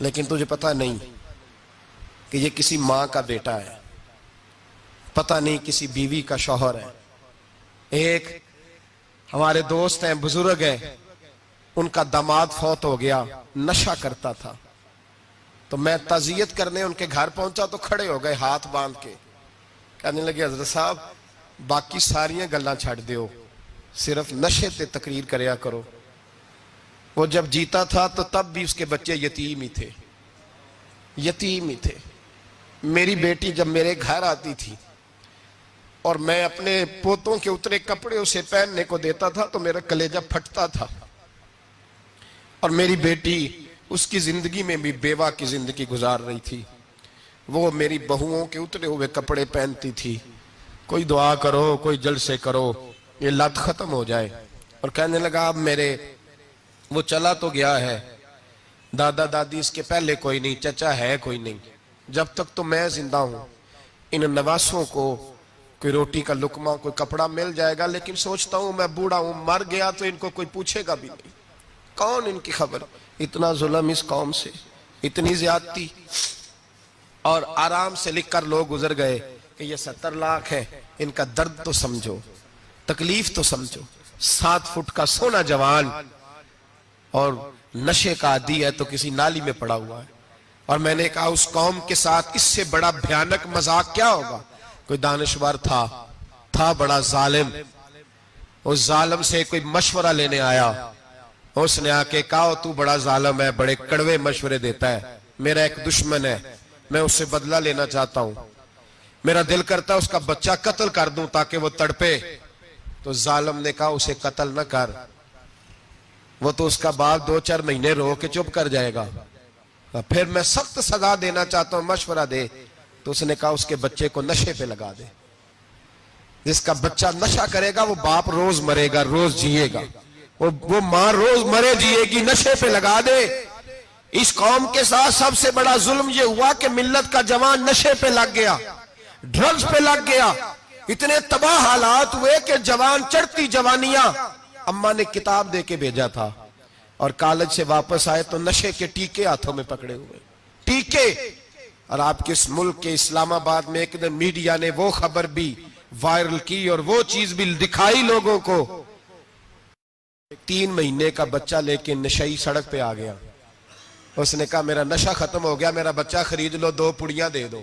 لیکن تجھے پتہ نہیں کہ یہ کسی ماں کا بیٹا ہے، پتہ نہیں کسی بیوی کا شوہر ہے۔ ایک ہمارے دوست ہیں، بزرگ ہیں، ان کا داماد فوت ہو گیا، نشہ کرتا تھا۔ تو میں تعزیت کرنے ان کے گھر پہنچا تو کھڑے ہو گئے ہاتھ باندھ کے، کہنے لگے حضرت صاحب باقی ساریاں گلاں چھڑ دیو، صرف نشے تے تقریر کریا کرو۔ وہ جب جیتا تھا تو تب بھی اس کے بچے یتیم ہی تھے، یتیم ہی تھے۔ میری بیٹی جب میرے گھر آتی تھی اور میں اپنے پوتوں کے اترے کپڑے اسے پہننے کو دیتا تھا تو میرا کلیجہ پھٹتا تھا، اور میری بیٹی اس کی زندگی میں بھی بیوہ کی زندگی گزار رہی تھی۔ وہ میری بہوؤں کے اترے ہوئے کپڑے پہنتی تھی، کوئی دعا کرو، کوئی جلسے کرو، یہ لت ختم ہو جائے۔ اور کہنے لگا اب میرے وہ چلا تو گیا ہے، دادا دادی اس کے پہلے کوئی نہیں، چچا ہے کوئی نہیں، جب تک تو میں زندہ ہوں ان نواسوں کو کوئی روٹی کا لقمہ، کوئی کپڑا مل جائے گا، لیکن سوچتا ہوں میں بوڑھا ہوں، مر گیا تو ان کو کوئی پوچھے گا بھی نہیں، کون ان کی خبر۔ اتنا ظلم اس قوم سے، اتنی زیادتی، اور آرام سے لکھ کر لوگ گزر گئے کہ یہ 70 لاکھ ہے، ان کا درد تو سمجھو، تکلیف تو سمجھو۔ 7 فٹ کا سونا جوان اور نشے کا عادی ہے تو کسی نالی میں پڑا ہوا ہے۔ اور میں نے کہا اس قوم کے ساتھ اس سے بڑا بھیانک مذاق کیا ہوگا۔ کوئی دانشور تھا بڑا ظالم، اس ظالم سے کوئی مشورہ لینے آیا، اس نے آ کے کہا تو بڑا ظالم ہے، بڑے کڑوے مشورے دیتا ہے، میرا ایک دشمن ہے، میں اس سے بدلہ لینا چاہتا ہوں، میرا دل کرتا ہے اس کا بچہ قتل کر دوں تاکہ وہ تڑپے۔ تو ظالم نے کہا اسے قتل نہ کر، وہ تو اس کا باپ 2-4 مہینے رو کے چپ کر جائے گا، پھر میں سخت سزا دینا چاہتا ہوں، مشورہ دے۔ تو اس نے کہا اس کے بچے کو نشے پہ لگا دے، جس کا بچہ نشہ کرے گا وہ باپ روز مرے گا، روز جیے گا، وہ ماں روز مرے جیے گی، نشے پہ لگا دے۔ اس قوم کے ساتھ سب سے بڑا ظلم یہ ہوا کہ ملت کا جوان نشے پہ لگ گیا، ڈرگز پہ لگ گیا، اتنے تباہ حالات ہوئے کہ جوان چڑھتی جوانیاں، اماں نے کتاب دے کے بھیجا تھا، اور کالج سے واپس آئے تو نشے کے ٹیکے ہاتھوں میں پکڑے ہوئے، ٹیکے۔ اور آپ کے اس ملک کے اسلام آباد میں ایک دن میڈیا نے وہ خبر بھی وائرل کی اور وہ چیز بھی دکھائی لوگوں کو، 3 مہینے کا بچہ لے کے نشئی سڑک پہ آ گیا، اس نے کہا میرا نشہ ختم ہو گیا، میرا بچہ خرید لو، 2 پڑیاں دے دو۔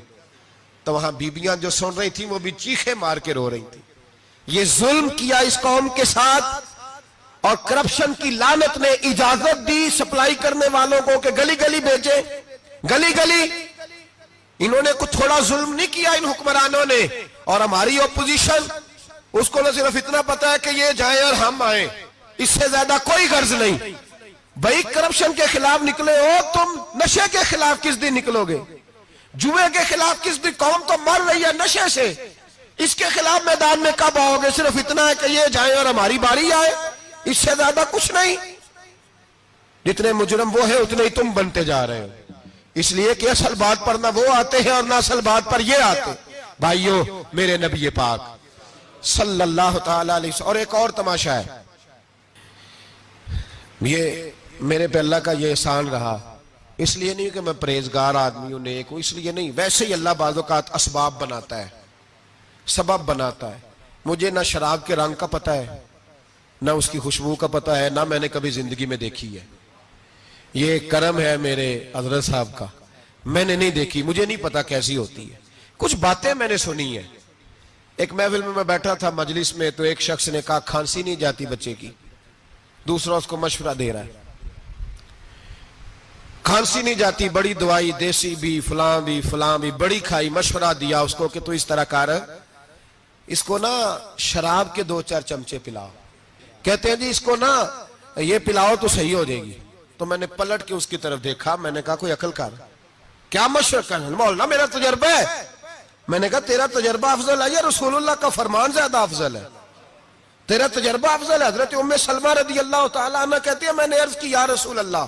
تو وہاں بیبیاں جو سن رہی تھیں وہ بھی چیخیں مار کے رو رہی تھیں۔ یہ ظلم کیا اس قوم کے ساتھ، اور کرپشن کی لعنت نے اجازت دی سپلائی کرنے والوں کو کہ گلی گلی بیچے، گلی گلی۔ انہوں نے کچھ تھوڑا ظلم نہیں کیا ان حکمرانوں نے، اور ہماری اپوزیشن اس کو نہ صرف اتنا پتا ہے کہ یہ جائیں اور ہم آئیں، اس سے زیادہ کوئی غرض نہیں۔ بھائی کرپشن کے خلاف نکلے ہو تم، نشے کے خلاف کس دن نکلو گے؟ جوئے کے خلاف کس دن؟ قوم تو مر رہی ہے نشے سے، اس کے خلاف میدان میں کب آؤ گے؟ صرف اتنا ہے کہ یہ جائیں اور ہماری باری آئے، اس سے زیادہ کچھ نہیں۔ جتنے مجرم وہ ہیں اتنے ہی تم بنتے جا رہے ہو، اس لیے کہ اصل بات پر نہ وہ آتے ہیں اور نہ اصل بات پر یہ آتے۔ بھائیو، میرے نبی پاک صلی اللہ تعالی علیہ وسلم، اور ایک اور تماشا ہے، یہ میرے پہ اللہ کا یہ احسان رہا، اس لیے نہیں کہ میں پرہیزگار آدمی ہوں، نیک ہوں، اس لیے نہیں، ویسے ہی اللہ بعض اوقات اسباب بناتا ہے، سبب بناتا ہے۔ مجھے نہ شراب کے رنگ کا پتہ ہے، نہ اس کی خوشبو کا پتہ ہے، نہ میں نے کبھی زندگی میں دیکھی ہے، یہ کرم ہے میرے حضرت صاحب کا، میں نے نہیں دیکھی، مجھے نہیں پتا کیسی ہوتی ہے، کچھ باتیں میں نے سنی ہیں۔ ایک محفل میں بیٹھا تھا مجلس میں، تو ایک شخص نے کہا کھانسی نہیں جاتی بچے کی، دوسرا اس کو مشورہ دے رہا ہے، کھانسی نہیں جاتی، بڑی دوائی دیسی بھی فلاں بھی بڑی کھائی، مشورہ دیا اس کو کہ تو اس طرح کر، اس کو نا شراب کے 2-4 چمچے پلاؤ، کہتے ہیں جی اس کو نا یہ پلاؤ تو صحیح ہو جائے گی۔ تو میں نے پلٹ کے اس کی طرف دیکھا، میں نے کہا کوئی عقل کر، کیا مشورہ کرنا؟ مولانا میرا تجربہ ہے۔ میں نے کہا تیرا تجربہ افضل ہے یا رسول اللہ کا فرمان زیادہ افضل ہے؟ تیرا تجربہ افضل ہے۔ حضرت ام سلمہ رضی اللہ تعالیٰ عنہ کہتی ہے میں نے عرض کی یا رسول اللہ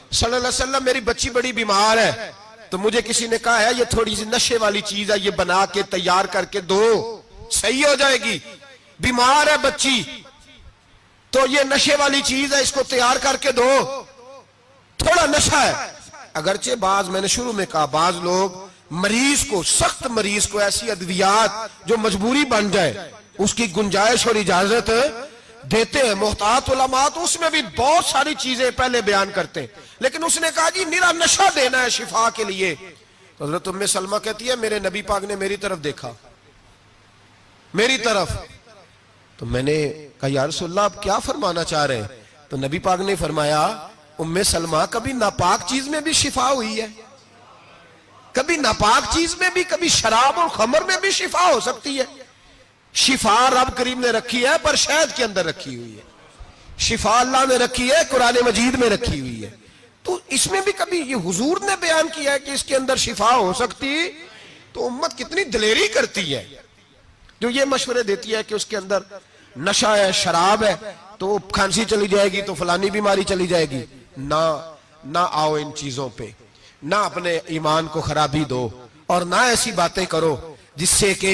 صلی اللہ علیہ وسلم، میری بچی بڑی بیمار ہے، تو مجھے کسی نے کہا ہے یہ تھوڑی سی نشے والی چیز ہے، یہ بنا کے تیار کر کے دو، صحیح ہو جائے گی، بیمار ہے بچی تو یہ نشے والی چیز ہے، اس کو تیار کر کے دو، تھوڑا نشہ ہے۔ اگرچہ بعض، میں نے شروع میں کہا، بعض لوگ مریض کو، سخت مریض کو ایسی ادویات جو مجبوری بن جائے اس کی گنجائش اور اجازت دیتے ہیں. محتاط علماء تو اس میں بھی بہت ساری چیزیں پہلے بیان کرتے ہیں، لیکن اس نے کہا جی نرا نشہ دینا ہے شفا کے لیے. تو حضرت ام سلمہ کہتی ہے میرے نبی پاک نے میری طرف دیکھا، میری طرف. تو میں نے کہا یا رسول اللہ آپ کیا فرمانا چاہ رہے ہیں؟ تو نبی پاک نے فرمایا ام سلمہ کبھی ناپاک چیز میں بھی شفا ہوئی ہے، کبھی ناپاک چیز میں بھی، کبھی شراب اور خمر میں بھی شفا ہو سکتی ہے. شفا رب کریم نے رکھی ہے پر شہد کے اندر رکھی ہوئی ہے، شفا اللہ نے رکھی ہے قرآن مجید میں رکھی ہوئی ہے. تو اس میں بھی کبھی یہ حضور نے بیان کیا ہے کہ اس کے اندر شفا ہو سکتی. تو امت کتنی دلیری کرتی ہے جو یہ مشورے دیتی ہے کہ اس کے اندر نشہ ہے، شراب ہے، تو کھانسی چلی جائے گی تو فلانی بیماری چلی جائے گی. نہ آؤ ان چیزوں پہ، نہ اپنے ایمان کو خرابی دو، اور نہ ایسی باتیں کرو جس سے کہ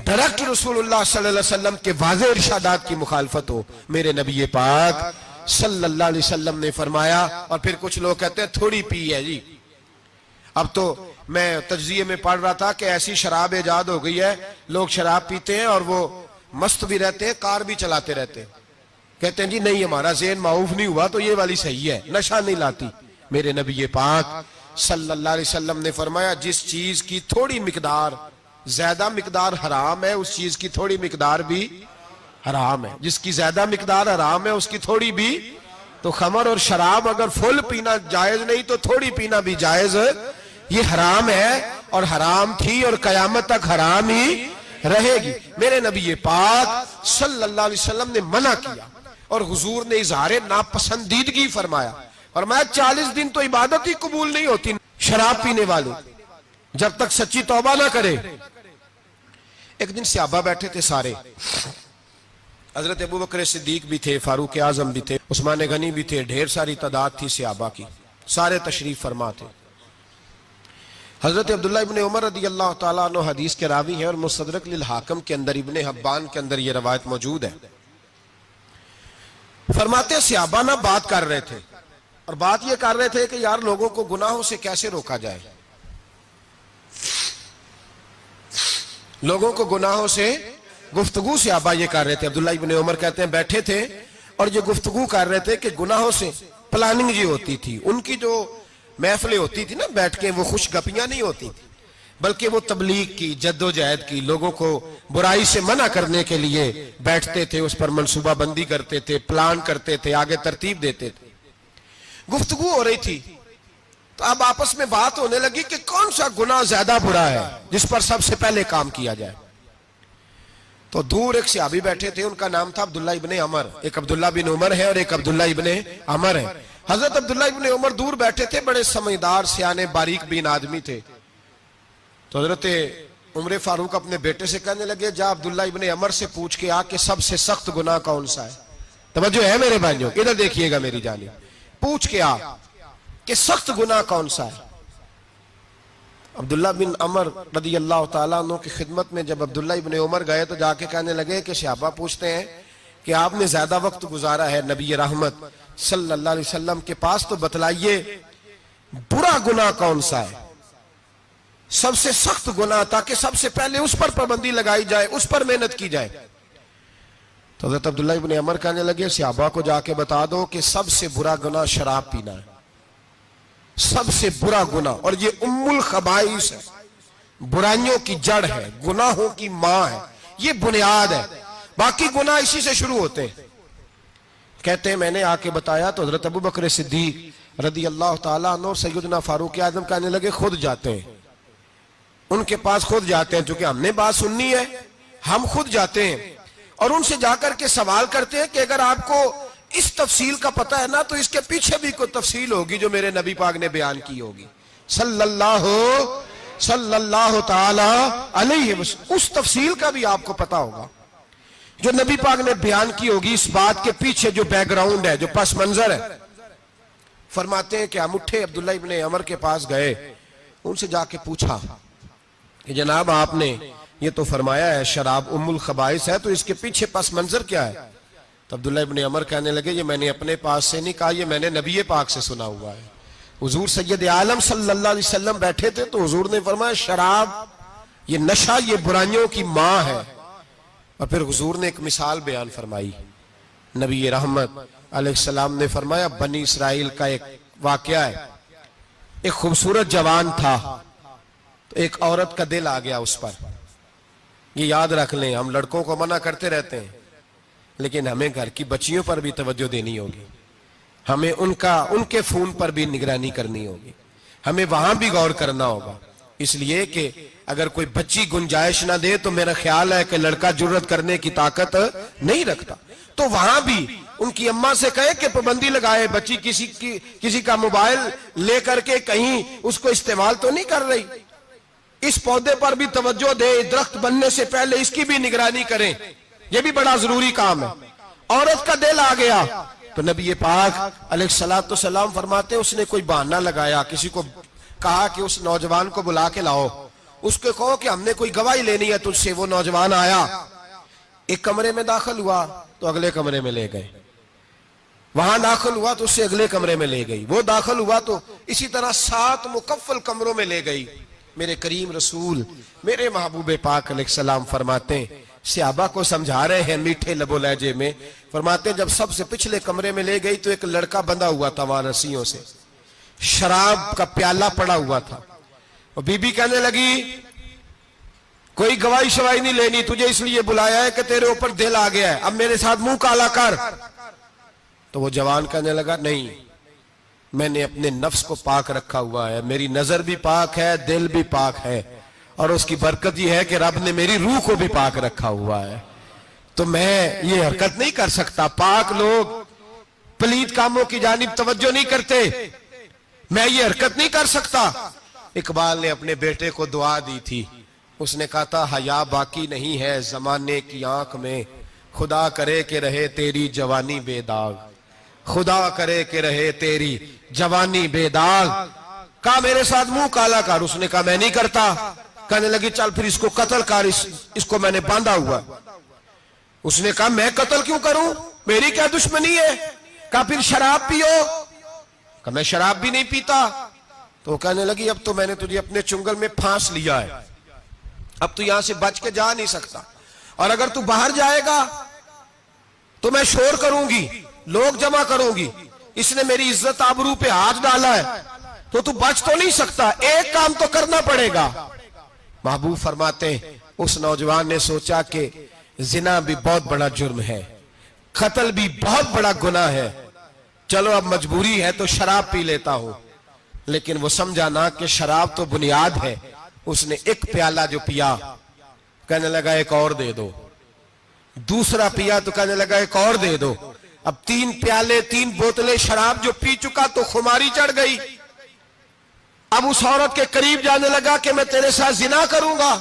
ڈائریکٹ رسول اللہ صلی اللہ علیہ وسلم کے واضح ارشادات کی مخالفت ہو. میرے نبی پاک صلی اللہ علیہ وسلم نے فرمایا. اور پھر کچھ لوگ کہتے ہیں تھوڑی پی ہے جی. اب تو میں تجزیے میں پڑھ رہا تھا کہ ایسی شراب ایجاد ہو گئی ہے، لوگ شراب پیتے ہیں اور وہ مست بھی رہتے ہیں، کار بھی چلاتے رہتے ہیں، کہتے ہیں جی نہیں ہمارا ذہن معاف نہیں ہوا تو یہ والی صحیح ہے، نشہ نہیں لاتی. میرے نبی پاک صلی اللہ علیہ وسلم نے فرمایا جس چیز کی تھوڑی مقدار، زیادہ مقدار حرام ہے اس چیز کی تھوڑی مقدار بھی حرام ہے. جس کی زیادہ مقدار حرام ہے اس کی تھوڑی بھی. تو خمر اور شراب اگر فل پینا جائز نہیں تو تھوڑی پینا بھی جائز. یہ حرام ہے اور حرام تھی اور قیامت تک حرام ہی رہے گی. میرے نبی پاک صلی اللہ علیہ وسلم نے منع کیا اور حضور نے اظہار ناپسندیدگی فرمایا. فرمایا 40 دن تو عبادت ہی قبول نہیں ہوتی شراب پینے والے جب تک سچی توبہ نہ کرے. ایک دن صحابہ بیٹھے تھے سارے، حضرت ابو بکر صدیق بھی تھے، فاروق اعظم بھی تھے، عثمان غنی بھی تھے، ڈھیر ساری تعداد تھی صحابہ کی، سارے تشریف فرما تھے. حضرت عبداللہ ابن عمر رضی اللہ تعالیٰ عنہ حدیث کے راوی ہیں اور مستدرک للحاکم کے اندر، ابن حبان کے اندر یہ روایت موجود ہے. فرماتے صحابہ نہ بات کر رہے تھے اور بات یہ کر رہے تھے کہ یار لوگوں کو گناہوں سے کیسے روکا جائے، لوگوں کو گناہوں سے گفتگو. صحابہ یہ کر رہے تھے. عبداللہ ابن عمر کہتے ہیں بیٹھے تھے اور یہ گفتگو کر رہے تھے کہ گناہوں سے پلاننگ جی ہوتی تھی. ان کی جو محفلیں ہوتی تھی نا بیٹھ کے، وہ خوش گپیاں نہیں ہوتی تھی بلکہ وہ تبلیغ کی، جد و جہد کی، لوگوں کو برائی سے منع کرنے کے لیے بیٹھتے تھے، اس پر منصوبہ بندی کرتے تھے، پلان کرتے تھے، آگے ترتیب دیتے تھے. گفتگو ہو رہی تھی تو اب آپس میں بات ہونے لگی کہ کون سا گناہ زیادہ برا ہے جس پر سب سے پہلے کام کیا جائے. تو دور ایک صحابی بیٹھے تھے، ان کا نام تھا عبداللہ ابن عمر. ایک عبداللہ بن عمر ہے اور ایک عبداللہ ابن عمر ہے. حضرت عبداللہ ابن عمر دور بیٹھے تھے، بڑے سمجھدار سیانے باریک بین آدمی تھے. تو حضرت عمر فاروق اپنے بیٹے سے کہنے لگے جا عبداللہ ابن عمر سے پوچھ کے آ کہ سب سے سخت گناہ کون سا ہے. توجہ ہے میرے بھائیوں، ادھر دیکھیے گا میری جانب. پوچھ کے آ کہ سخت گناہ کون سا ہے. عبداللہ بن عمر رضی اللہ تعالیٰ عنہ کی خدمت میں جب عبداللہ ابن عمر گئے تو جا کے کہنے لگے کہ صحابہ پوچھتے ہیں کہ آپ نے زیادہ وقت گزارا ہے نبی رحمت صلی اللہ علیہ وسلم کے پاس، تو بتلائیے برا گناہ کون سا ہے، سب سے سخت گناہ، تاکہ سب سے پہلے اس پر پابندی لگائی جائے، اس پر محنت کی جائے. تو حضرت عبداللہ ابن عمر کہنے لگے صحابہ کو جا کے بتا دو کہ سب سے برا گناہ شراب پینا ہے، سب سے برا گناہ. اور یہ ام الخبائث ہے، برائیوں کی جڑ ہے، گناہوں کی ماں ہے، یہ بنیاد ہے. باقی گناہ اسی سے شروع ہوتے ہیں. کہتے ہیں میں نے آ کے بتایا تو حضرت ابو بکر صدیق رضی اللہ تعالیٰ عنہ سیدنا فاروق اعظم کہنے لگے خود جاتے ہیں، ان کے پاس خود جاتے ہیں، چونکہ ہم نے بات سننی ہے ہم خود جاتے ہیں اور ان سے جا کر کے سوال کرتے ہیں کہ اگر آپ کو اس تفصیل کا پتہ ہے نا تو اس کے پیچھے بھی کوئی تفصیل ہوگی جو میرے نبی پاک نے بیان کی ہوگی صلی اللہ تعالی علیہ وسلم. اس تفصیل کا بھی آپ کو پتہ ہوگا جو نبی پاک نے بیان کی ہوگی، اس بات کے پیچھے جو بیک گراؤنڈ ہے، جو پس منظر ہے. فرماتے ہیں کہ ہم اٹھے، عبداللہ ابن عمر کے پاس گئے، ان سے جا کے پوچھا کہ جناب آپ نے یہ تو فرمایا ہے شراب ام الخبائث ہے، تو اس کے پیچھے پس منظر کیا ہے؟ تو عبداللہ ابن عمر کہنے لگے یہ میں نے اپنے پاس سے نہیں کہا، یہ میں نے نبی پاک سے سنا ہوا ہے حضور سید عالم صلی اللہ علیہ وسلم بیٹھے تھے تو حضور نے فرمایا شراب یہ نشہ یہ برائیوں کی ماں ہے. اور پھر حضور نے ایک مثال بیان فرمائی. نبی رحمت علیہ السلام نے فرمایا بنی اسرائیل کا ایک واقعہ ہے. ایک خوبصورت جوان تھا تو ایک عورت کا دل آ گیا اس پر. یہ یاد رکھ لیں, ہم لڑکوں کو منع کرتے رہتے ہیں لیکن ہمیں گھر کی بچیوں پر بھی توجہ دینی ہوگی, ہمیں ان کے فون پر بھی نگرانی کرنی ہوگی, ہمیں وہاں بھی غور کرنا ہوگا. اس لیے کہ اگر کوئی بچی گنجائش نہ دے تو میرا خیال ہے کہ لڑکا جرت کرنے کی طاقت نہیں رکھتا. تو وہاں بھی ان کی اماں سے کہے کہ پابندی لگائے, بچی کسی کا موبائل لے کر کے کہیں اس کو استعمال تو نہیں کر رہی, اس پودے پر بھی توجہ دے, درخت بننے سے پہلے اس کی بھی نگرانی کریں, یہ بھی بڑا ضروری کام ہے. عورت کا دل آ گیا تو نبی پاک علیہ السلام فرماتے اس نے کوئی بہانہ لگایا, کسی کو کہا کہ اس نوجوان کو بلا کے لاؤ, اس کو کہو کہ ہم نے کوئی گواہی لینی ہے تجھ سے. وہ نوجوان آیا, ایک کمرے میں داخل ہوا تو اگلے کمرے میں لے گئے, وہاں داخل ہوا تو اس سے اگلے کمرے میں لے گئی, وہ داخل ہوا تو اسی طرح 7 مکفل کمروں میں لے گئی. میرے کریم رسول میرے محبوب پاک علیہ السلام فرماتے ہیں, صحابہ کو سمجھا رہے ہیں میٹھے لب و لہجے میں, فرماتے ہیں جب سب سے پچھلے کمرے میں لے گئی تو ایک لڑکا بندھا ہوا تھا وہاں رسیوں سے, شراب کا پیالہ پڑا ہوا تھا. اور بی بی کہنے لگی کوئی گواہی شواہی نہیں لینی, تجھے اس لیے بلایا ہے کہ تیرے اوپر دل آ گیا ہے, اب میرے ساتھ منہ کالا کر. تو وہ جوان کہنے لگا نہیں, میں نے اپنے نفس کو پاک رکھا ہوا ہے, میری نظر بھی پاک ہے, دل بھی پاک ہے, اور اس کی برکت یہ ہے کہ رب نے میری روح کو بھی پاک رکھا ہوا ہے, تو میں یہ حرکت نہیں کر سکتا. پاک لوگ پلید کاموں کی جانب توجہ نہیں کرتے, میں یہ حرکت نہیں کر سکتا. اقبال نے اپنے بیٹے کو دعا دی تھی, اس نے کہا تھا حیا باقی نہیں ہے زمانے کی آنکھ میں, خدا کرے کہ رہے تیری جوانی بے داغ, خدا کرے کہ رہے تیری جوانی بے داغ. کہا میرے ساتھ منہ کالا کر, اس نے کہا میں نہیں کرتا. کہنے لگی چل پھر اس کو قتل کر, اس کو میں نے باندھا ہوا. اس نے کہا میں قتل کیوں کروں, میری کیا دشمنی ہے. کہا پھر شراب پیو, کہا میں شراب بھی نہیں پیتا. تو کہنے لگی اب تو میں نے تجھے اپنے چنگل میں پھانس لیا ہے, اب تو یہاں سے بچ کے جا نہیں سکتا, اور اگر تو باہر جائے گا تو میں شور کروں گی, لوگ جمع کروں گی, اس نے میری عزت آبرو پہ ہاتھ ڈالا ہے, تو بچ تو نہیں سکتا, ایک کام تو کرنا پڑے گا. محبوب فرماتے ہیں اس نوجوان نے سوچا کہ زنا بھی بہت بڑا جرم ہے, قتل بھی بہت بڑا گناہ ہے, چلو اب مجبوری ہے تو شراب پی لیتا ہوں. لیکن وہ سمجھا نہ کہ شراب تو بنیاد ہے. اس نے ایک پیالہ جو پیا, کہنے لگا ایک اور دے دو, دوسرا پیا تو کہنے لگا ایک اور دے دو. اب 3 پیالے 3 بوتلیں شراب جو پی چکا تو خماری چڑھ گئی. اب اس عورت کے قریب جانے لگا کہ میں تیرے ساتھ زنا کروں گا.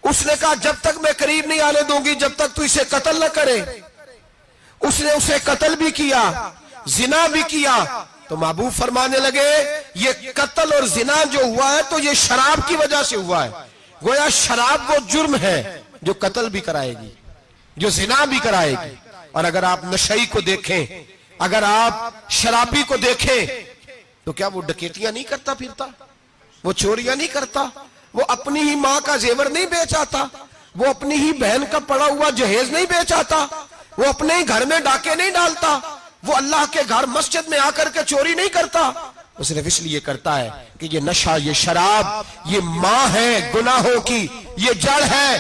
اس نے کہا جب تک میں قریب نہیں آنے دوں گی جب تک تو اسے قتل نہ کرے. اس نے اسے قتل بھی کیا, زنا بھی کیا. تو محبوب فرمانے لگے یہ قتل اور زنا جو ہوا ہے تو یہ شراب کی وجہ سے ہوا ہے. گویا شراب وہ جرم ہے جو قتل بھی کرائے گی, جو زنا بھی کرائے گی. اور اگر آپ نشئی کو دیکھیں, اگر آپ شرابی کو دیکھیں تو کیا وہ ڈکیتیاں نہیں کرتا پھرتا, وہ چوریاں نہیں کرتا, وہ اپنی ہی ماں کا زیور نہیں بیچ آتا, وہ اپنی ہی بہن کا پڑا ہوا جہیز نہیں بیچ آتا, وہ اپنے ہی گھر میں ڈاکے نہیں ڈالتا, وہ اللہ کے گھر مسجد میں آ کر کے چوری نہیں کرتا. وہ صرف اس لیے کرتا ہے کہ یہ نشہ, یہ شراب, یہ ماں ہے گناہوں کی, یہ جڑ ہے.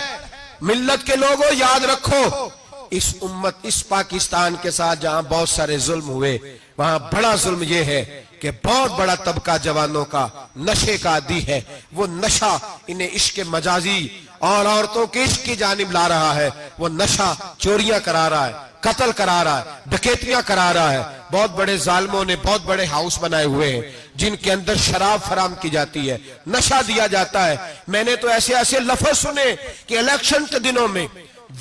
ملت کے لوگوں یاد رکھو, اس امت اس پاکستان کے ساتھ جہاں بہت سارے ظلم ہوئے وہاں بڑا ظلم یہ ہے کہ بہت بڑا طبقہ جوانوں کا نشے کا عادی ہے. وہ نشہ انہیں عشق مجازی اور عورتوں کے عشق کی جانب لا رہا ہے. وہ نشہ چوریاں کرا رہا ہے, قتل کرا رہا ہے, ڈکیتیاں کرا رہا ہے. بہت بڑے ظالموں نے بہت بڑے ہاؤس بنائے ہوئے ہیں جن کے اندر شراب فراہم کی جاتی ہے, نشہ دیا جاتا ہے. میں نے تو ایسے ایسے لفظ سنے کہ الیکشن کے دنوں میں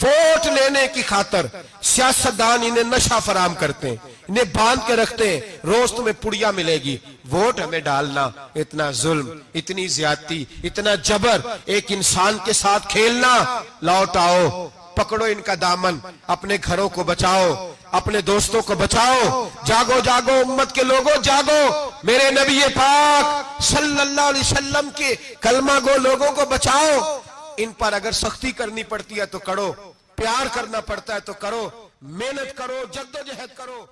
ووٹ لینے کی خاطر سیاستدان انہیں نشہ فراہم کرتے ہیں, انہیں باندھ کے رکھتے ہیں, روز تمہیں پڑیا ملے گی, ووٹ ہمیں ڈالنا. اتنا ظلم, اتنی زیادتی, اتنا جبر, ایک انسان کے ساتھ کھیلنا. لوٹ آؤ, پکڑو ان کا دامن, اپنے گھروں کو بچاؤ. اپنے دوستوں کو بچاؤ. جاگو جاگو امت کے لوگوں جاگو. میرے نبی پاک صلی اللہ علیہ وسلم کے کلمہ گو لوگوں کو بچاؤ. ان پر اگر سختی کرنی پڑتی ہے تو کرو, پیار کرنا پڑتا ہے تو کرو, محنت کرو, جدوجہد کرو.